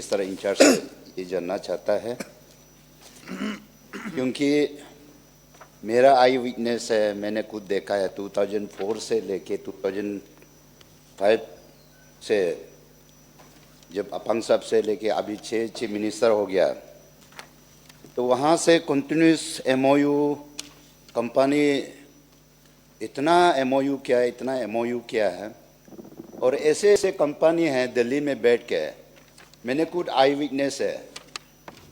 Minister in charge से ये जानना चाहता है, क्योंकि मेरा आई विटनेस है, मैंने खुद देखा है 2004 से लेके 2005 से, जब अपंग साहब से लेके अभी 6 मिनिस्टर हो गया, तो वहाँ से कंटिन्यूस एमओयू कंपनी इतना एमओयू किया है और ऐसे ऐसे कंपनी हैं दिल्ली में बैठ के, मैंने खुद आई विटनेस है,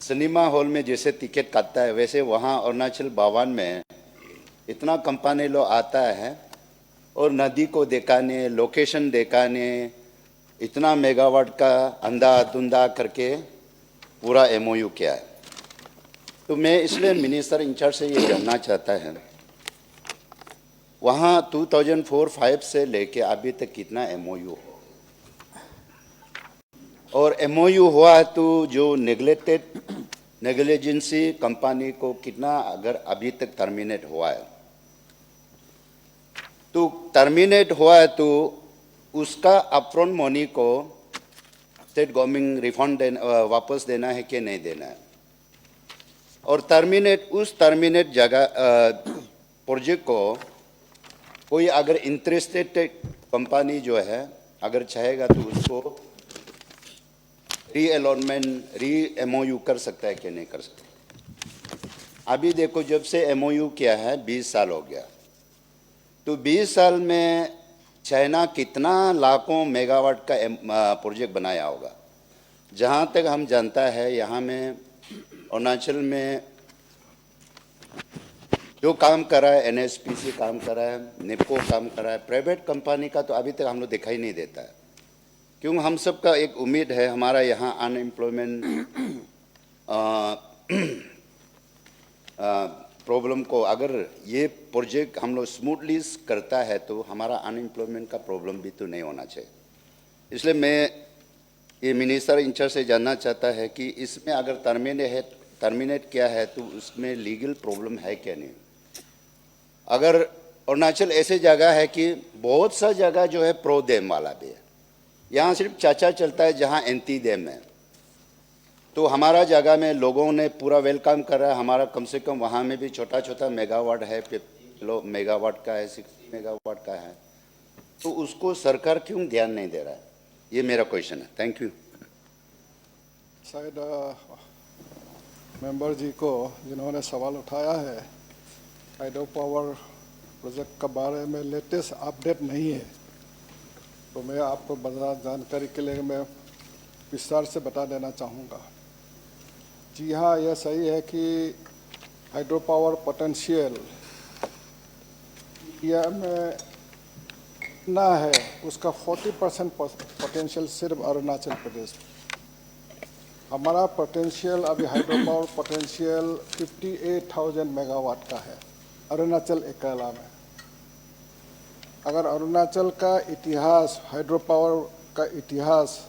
सिनेमा हॉल में जैसे टिकट काटता है वैसे वहाँ अरुणाचल भवन में इतना कंपनी लोग आता है और नदी को दिखाने, लोकेशन दिखाने, इतना मेगावाट का अंधा धुंधा करके पूरा एमओयू किया है। तो मैं इसलिए मिनिस्टर इंचार्ज से ये जानना चाहता है, वहाँ 2004-05 से लेके अभी तक कितना एमओयू हो, और एमओयू हुआ है तो जो नेग्लिजेंसी कंपनी को कितना अगर अभी तक टर्मिनेट हुआ है, तो टर्मिनेट हुआ है तो उसका अपफ्रंट मनी को स्टेट गवर्नमेंट रिफंड वापस देना है कि नहीं देना है, और टर्मिनेट जगह प्रोजेक्ट को कोई अगर इंटरेस्टेड कंपनी जो है अगर चाहेगा तो उसको री अलॉटमेंट एमओयू कर सकता है कि नहीं कर सकता। अभी देखो जब से एमओयू किया है 20 साल हो गया, तो 20 साल में चाइना कितना लाखों मेगावाट का प्रोजेक्ट बनाया होगा। जहाँ तक हम जानता है यहाँ में अरुणाचल में जो काम कर रहा है, एनएचपीसी काम कर रहा है, निपको काम कर रहा है, प्राइवेट कंपनी का तो अभी तक हम लोग दिखाई नहीं देता है। क्यों, हम सब का एक उम्मीद है हमारा यहाँ अनएम्प्लॉयमेंट प्रॉब्लम को अगर ये प्रोजेक्ट हम लोग स्मूथली करता है तो हमारा अनएम्प्लॉयमेंट का प्रॉब्लम भी तो नहीं होना चाहिए। इसलिए मैं ये मिनिस्टर इंचार्ज से जानना चाहता है कि इसमें अगर टर्मिनेट किया है तो उसमें लीगल प्रॉब्लम है क्या नहीं। अगर अरुणाचल ऐसे जगह है कि बहुत सा जगह जो है प्रो डैम वाला भी है, यहाँ सिर्फ चाचा चलता है जहाँ एंटी डैम है, तो हमारा जगह में लोगों ने पूरा वेलकम कर रहा है। हमारा कम से कम वहाँ में भी छोटा छोटा मेगावाट है, 50 मेगावाट का है, 60 मेगावाट का है, तो उसको सरकार क्यों ध्यान नहीं दे रहा है, ये मेरा क्वेश्चन है। Thank you. शायद मेंबर जी को जिन्होंने सवाल उठाया है, हाइड्रो पावर प्रोजेक्ट के बारे में लेटेस्ट अपडेट नहीं है, तो मैं आपको बता जानकारी के लिए मैं विस्तार से बता देना चाहूँगा। जी हाँ, यह सही है कि हाइड्रो पावर पोटेंशियल इंडिया में ना है, उसका 40% पोटेंशियल सिर्फ अरुणाचल प्रदेश में। हमारा पोटेंशियल अभी हाइड्रो पावर पोटेंशियल 58,000 मेगावाट का है अरुणाचल अकेला में। अगर अरुणाचल का इतिहास, हाइड्रो पावर का इतिहास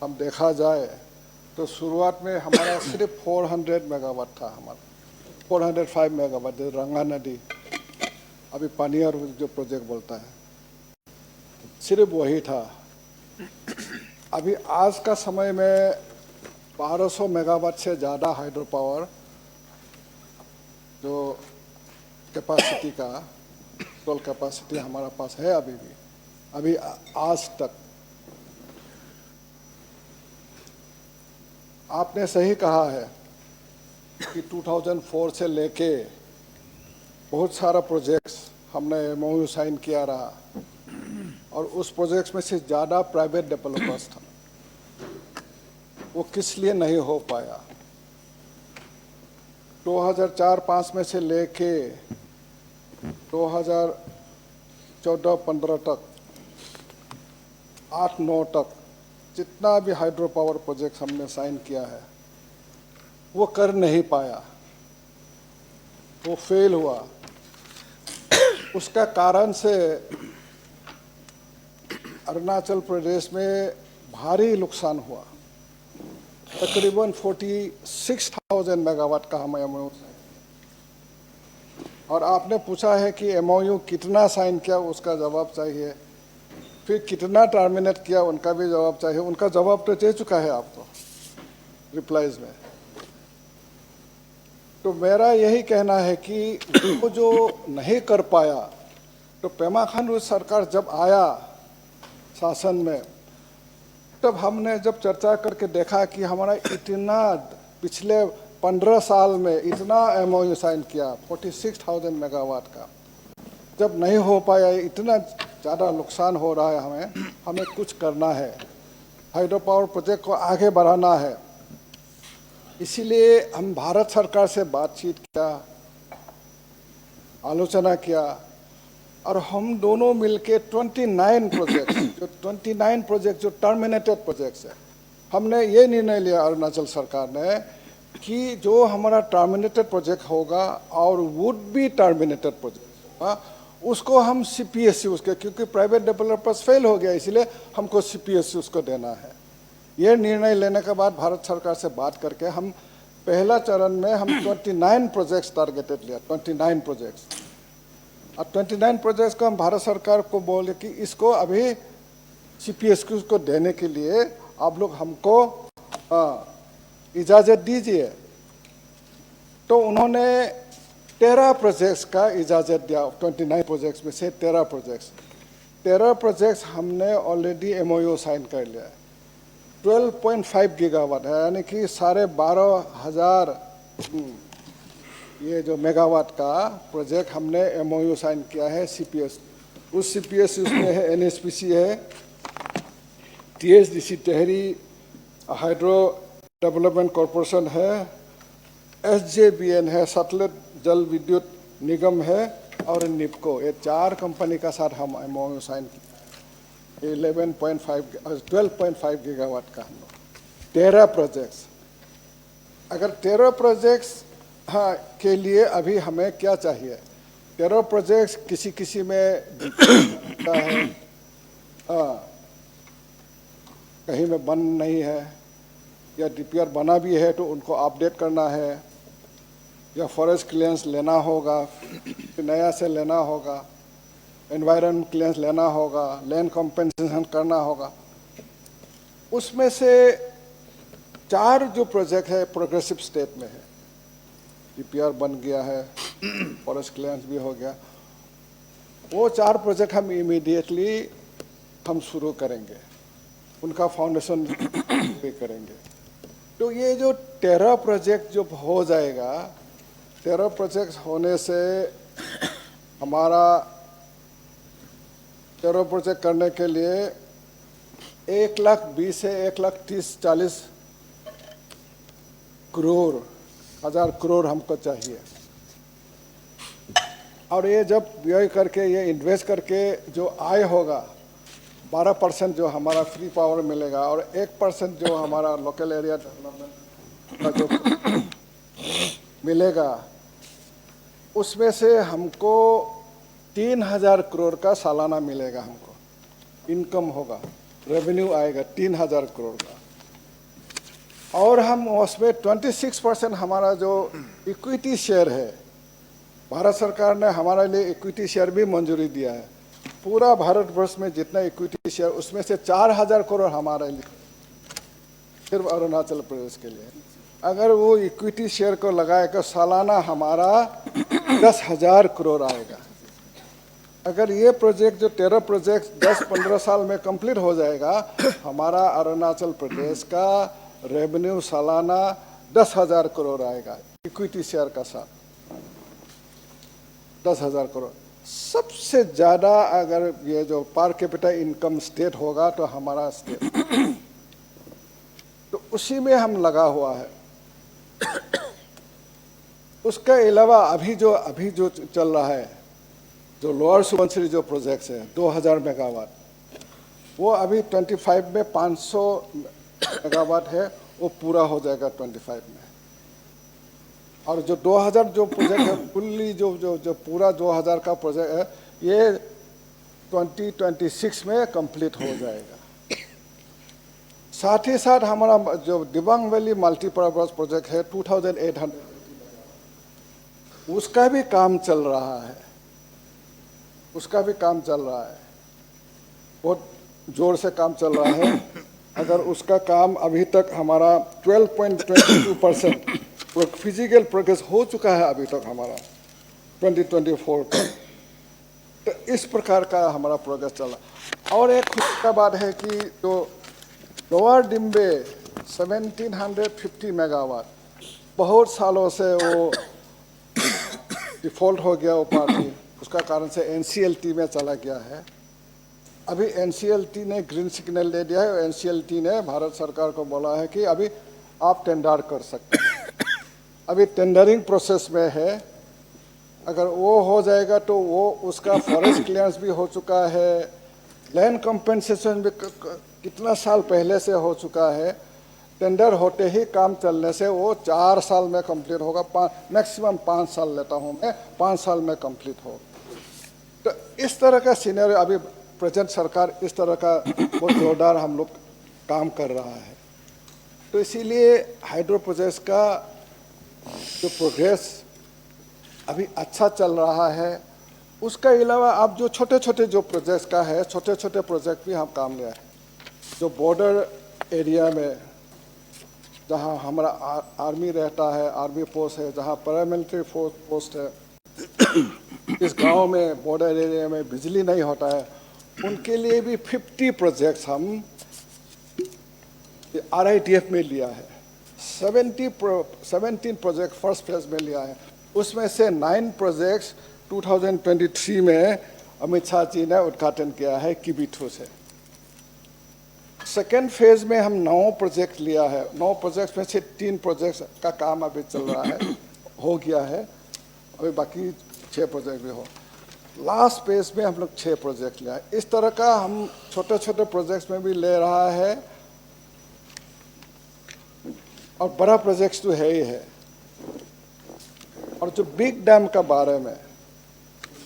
हम देखा जाए तो शुरुआत में हमारा सिर्फ 400 मेगावाट था, हमारा 405 मेगावाट, जो रंगा नदी अभी पानियर जो प्रोजेक्ट बोलता है, सिर्फ वही था। अभी आज का समय में 1200 मेगावाट से ज़्यादा हाइड्रो पावर जो कैपेसिटी का टोटल कैपेसिटी हमारा पास है अभी आज तक। आपने सही कहा है कि 2004 से लेके बहुत सारा प्रोजेक्ट्स हमने एमओयू साइन किया रहा, और उस प्रोजेक्ट्स में से ज़्यादा प्राइवेट डेवलपर्स था, वो किस लिए नहीं हो पाया। 2004-05 में से लेके 2014-15 तक, 8-9 तक जितना भी हाइड्रो पावर प्रोजेक्ट हमने साइन किया है वो कर नहीं पाया, वो फेल हुआ। उसका कारण से अरुणाचल प्रदेश में भारी नुकसान हुआ। तकरीबन 46,000 मेगावाट का हम एमओयू, और आपने पूछा है कि एमओयू कितना साइन किया, उसका जवाब चाहिए, फिर कितना टर्मिनेट किया उनका भी जवाब चाहिए। उनका जवाब तो दे चुका है आपको। रिप्लाईज में। तो मेरा यही कहना है कि वो जो नहीं कर पाया, तो पेमा खांडू सरकार जब आया शासन में, तब हमने जब चर्चा करके देखा कि हमारा इतना पिछले 15 साल में इतना एमओयू साइन किया 46,000 मेगावाट का, जब नहीं हो पाया, इतना ज़्यादा नुकसान हो रहा है, हमें कुछ करना है, हाइड्रो पावर प्रोजेक्ट को आगे बढ़ाना है। इसीलिए हम भारत सरकार से बातचीत किया, आलोचना किया, और हम दोनों मिलके 29 प्रोजेक्ट जो टर्मिनेटेड प्रोजेक्ट्स है, हमने ये निर्णय लिया अरुणाचल सरकार ने कि जो हमारा टर्मिनेटेड प्रोजेक्ट होगा और वुड बी टर्मिनेटेड प्रोजेक्ट होगा, उसको हम सीपीएससी उसके, क्योंकि प्राइवेट डेवलपर्स फेल हो गया, इसलिए हमको सीपीएससी उसको देना है। ये निर्णय लेने के बाद भारत सरकार से बात करके हम पहला चरण में हम 29 प्रोजेक्ट्स टारगेटेड लिया, 29 प्रोजेक्ट्स, और 29 प्रोजेक्ट्स को हम भारत सरकार को बोले कि इसको अभी सीपीएससी को देने के लिए आप लोग हमको इजाज़त दीजिए। तो उन्होंने 13 प्रोजेक्ट्स का इजाज़त दिया, 29 प्रोजेक्ट्स में से 13 प्रोजेक्ट्स हमने ऑलरेडी एमओयू साइन कर लिया है। 12.5 गीगावाट है, यानी कि 12,500 ये जो मेगावाट का प्रोजेक्ट हमने एमओयू साइन किया है सीपीएस। उस सीपीएस उसमें है एनएचपीसी है, THDC Tehri hydro development corporation है, एसजेबीएन है, सतलुज जल विद्युत निगम है, और निपको। ये 4 कंपनी का साथ हम एमओयू साइन किया 12.5 गीगावाट का हम लोग 13 प्रोजेक्ट्स। अगर 13 प्रोजेक्ट्स के लिए अभी हमें क्या चाहिए, 13 प्रोजेक्ट्स किसी में है, कहीं में बन नहीं है, या डीपीआर बना भी है तो उनको अपडेट करना है, या फॉरेस्ट क्लियरेंस लेना होगा, फिर नया से लेना होगा, एनवायरनमेंट क्लियरेंस लेना होगा, लैंड कॉम्पेंसेशन करना होगा। उसमें से 4 जो प्रोजेक्ट है प्रोग्रेसिव स्टेट में है, डीपीआर बन गया है, फॉरेस्ट क्लियरेंस भी हो गया। वो 4 प्रोजेक्ट हम इमीडिएटली हम शुरू करेंगे, उनका फाउंडेशन भी करेंगे। तो ये जो 13 प्रोजेक्ट जो हो जाएगा, 13 प्रोजेक्ट होने से हमारा 13 प्रोजेक्ट करने के लिए 1,20,000 से 1,30,40 करोड़ हमको चाहिए। और ये जब व्यय करके, ये इन्वेस्ट करके जो आय होगा, 12% जो हमारा फ्री पावर मिलेगा, और 1% जो हमारा लोकल एरिया डेवलपमेंट का जो मिलेगा, उसमें से हमको 3,000 करोड़ का सालाना मिलेगा, हमको इनकम होगा, रेवेन्यू आएगा 3,000 करोड़ का। और हम उसमें 26% हमारा जो इक्विटी शेयर है, भारत सरकार ने हमारे लिए इक्विटी शेयर भी मंजूरी दिया है। पूरा भारतवर्ष में जितना इक्विटी शेयर, उसमें से 4,000 करोड़ हमारे लिए, सिर्फ अरुणाचल प्रदेश के लिए। अगर वो इक्विटी शेयर को लगाएगा, सालाना हमारा 10,000 करोड़ आएगा। अगर ये प्रोजेक्ट जो 13 प्रोजेक्ट 10-15 साल में कंप्लीट हो जाएगा, हमारा अरुणाचल प्रदेश का रेवेन्यू सालाना 10,000 करोड़ आएगा, इक्विटी शेयर का साथ 10,000 करोड़। सबसे ज़्यादा अगर ये जो पर कैपिटा इनकम स्टेट होगा तो हमारा स्टेट, तो उसी में हम लगा हुआ है। उसके अलावा अभी जो चल रहा है, जो लोअर सुबनसिरी जो प्रोजेक्ट्स है 2000 मेगावाट, वो अभी 25 में 500 मेगावाट है, वो पूरा हो जाएगा 25 में। और जो 2000 जो प्रोजेक्ट है, फुल्ली जो पूरा 2000 का प्रोजेक्ट है, ये 2026 में कंप्लीट हो जाएगा। साथ ही साथ हमारा जो दिबांग वैली मल्टीपर्पज प्रोजेक्ट है 2800, उसका भी काम चल रहा है, बहुत जोर से काम चल रहा है। अगर उसका काम अभी तक हमारा 12.22% फिजिकल प्रोग्रेस हो चुका है अभी तक हमारा 2024 का, तो इस प्रकार का हमारा प्रोग्रेस चला। और एक खुशी का बात है कि जो लोअर डिम्बे 1750 मेगावाट बहुत सालों से वो डिफॉल्ट हो गया वो पार्टी, उसका कारण से एनसीएलटी में चला गया है। अभी एनसीएलटी ने ग्रीन सिग्नल दे दिया है और एनसीएलटी ने भारत सरकार को बोला है कि अभी आप टेंडर कर सकते हैं। अभी टेंडरिंग प्रोसेस में है, अगर वो हो जाएगा तो वो उसका फॉरेस्ट क्लियरेंस भी हो चुका है, लैंड कंपेंसेशन भी कितना साल पहले से हो चुका है। टेंडर होते ही काम चलने से वो 4 साल में कंप्लीट होगा, मैक्सिमम 5 साल लेता हूँ मैं, 5 साल में कंप्लीट हो। तो इस तरह का सीनियर अभी प्रेजेंट सरकार इस तरह का बहुत जोरदार हम लोग काम कर रहा है। तो इसीलिए हाइड्रो प्रोजेक्ट्स का जो प्रोग्रेस अभी अच्छा चल रहा है। उसके अलावा अब जो छोटे छोटे जो प्रोजेक्ट्स का है, छोटे छोटे प्रोजेक्ट भी हम काम लिया है। जो बॉर्डर एरिया में जहाँ हमारा आर्मी रहता है, आर्मी पोस्ट है, जहाँ पैरामिलिट्री पोस्ट है, इस गांव में बॉर्डर एरिया में बिजली नहीं होता है, उनके लिए भी 50 प्रोजेक्ट्स हम RITF में लिया है। 17 प्रोजेक्ट फर्स्ट फेज में लिया है, उसमें से 9 प्रोजेक्ट्स 2023 में अमित शाह जी ने उद्घाटन किया है किबिथू से। सेकेंड फेज में हम 9 प्रोजेक्ट लिया है। 9 प्रोजेक्ट्स में से 3 प्रोजेक्ट्स का काम अभी चल रहा है, हो गया है, अभी बाकी 6 प्रोजेक्ट भी हो। लास्ट फेज में हम लोग 6 प्रोजेक्ट लिया है। इस तरह का हम छोटे छोटे प्रोजेक्ट्स में भी ले रहा है, और बड़ा प्रोजेक्ट्स तो है ही है। और जो बिग डैम का बारे में,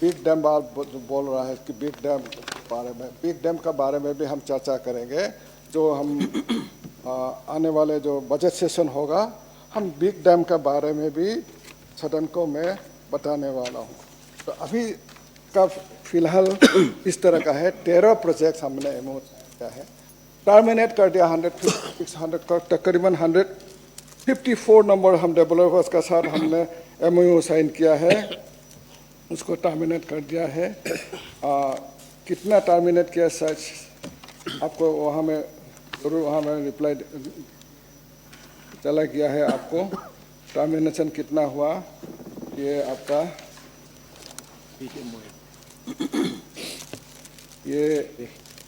बिग डैम जो बोल रहा है कि बिग डैम के बारे में, बिग डैम का बारे में भी हम चर्चा करेंगे। जो हम आने वाले जो बजट सेशन होगा, हम बिग डैम के बारे में भी सदन को मैं बताने वाला हूँ। तो अभी का फिलहाल इस तरह का है। 13 प्रोजेक्ट हमने एमओ किया है, टर्मिनेट कर दिया 100 तकरीबन 154 नंबर हम डेवलपर्स का साथ हमने एमओयू साइन किया है, उसको टर्मिनेट कर दिया है। कितना टर्मिनेट किया सच आपको वहाँ में जरूर वहाँ में रिप्लाई चला गया है आपको। टर्मिनेशन कितना हुआ ये आपका, ये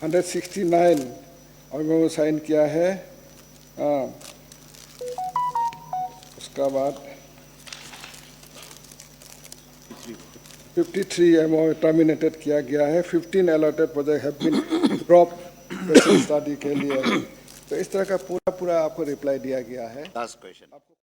169 और मैं वो साइन किया है। उसका बाद 53 एमओ टर्मिनेटेड किया गया है। 15 allotted project have been drop study के लिए। तो इस तरह का पूरा आपको रिप्लाई दिया गया है। Last question.